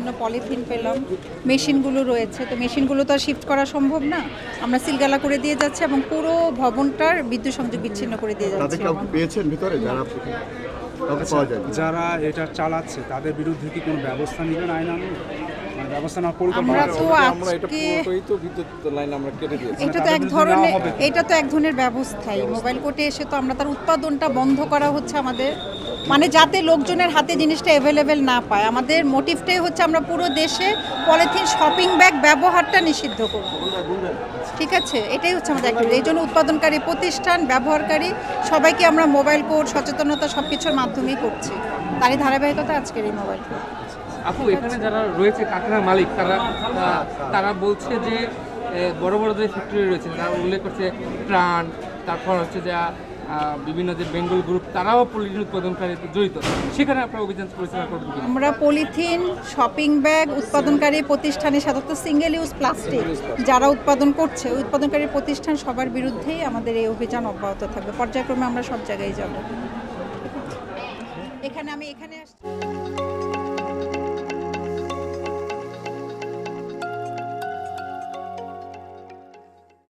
বিভিন্ন পলিথিন পেলাম, মেশিনগুলো রয়েছে, তো মেশিনগুলো তো আর শিফট করা সম্ভব না, আমরা সিলগালা করে দিয়ে যাচ্ছি এবং পুরো ভবনটার বিদ্যুৎ সংযোগ বিচ্ছিন্ন করে দিয়ে যাচ্ছি। পেয়েছেন ভিতরে যারা যারা এটা চালাচ্ছে তাদের বিরুদ্ধে কি কোনো ব্যবস্থা নেবেন আইনানুগ? ব্যবস্থা না পরিকল্পনা? আমরা তো আজকে এটা তো এক ধরনের ব্যবস্থাই, মোবাইল কোর্টে এসে তো আমরা তার উৎপাদনটা বন্ধ করা হচ্ছে আমাদের, মানে যাতে লোকজনের হাতে জিনিসটা অ্যাভেলেবেল না পায়। আমাদের মোটিভটাই হচ্ছে আমরা পুরো দেশে পলিথিন শপিং ব্যাগ ব্যবহারটা নিষিদ্ধ করব, ঠিক আছে? এটাই হচ্ছে আমাদের একটা, এই জন্য উৎপাদনকারী প্রতিষ্ঠান, ব্যবহারকারী সবাইকে আমরা মোবাইল কোর্ট সচেতনতা সব কিছুর মাধ্যমেই করছি, তারই ধারাবাহিকতা আজকের এই মোবাইল কোর্ট। আপু, এখানে যারা রয়েছে কারখানার মালিক তারা বলছে যে বড় বড় যে ফ্যাক্টরি রয়েছে তারা উল্লেখ করছে ট্রান, তারপর হচ্ছে যে বিভিন্ন যে বেঙ্গল গ্রুপ তারাও পলিথিন উৎপাদনকারীতে জড়িত, সেখানে আপনারা অভিযান পরিচালনা করবেন? আমরা পলিথিন শপিং ব্যাগ উৎপাদনকারী প্রতিষ্ঠানে সাধারণত সিঙ্গেল ইউজ প্লাস্টিক যারা উৎপাদন করছে, উৎপাদনকারী প্রতিষ্ঠান সবার বিরুদ্ধেই আমাদের এই অভিযান অব্যাহত থাকবে। পর্যায়ক্রমে আমরা সব জায়গায় যাব। এখানে আসছি।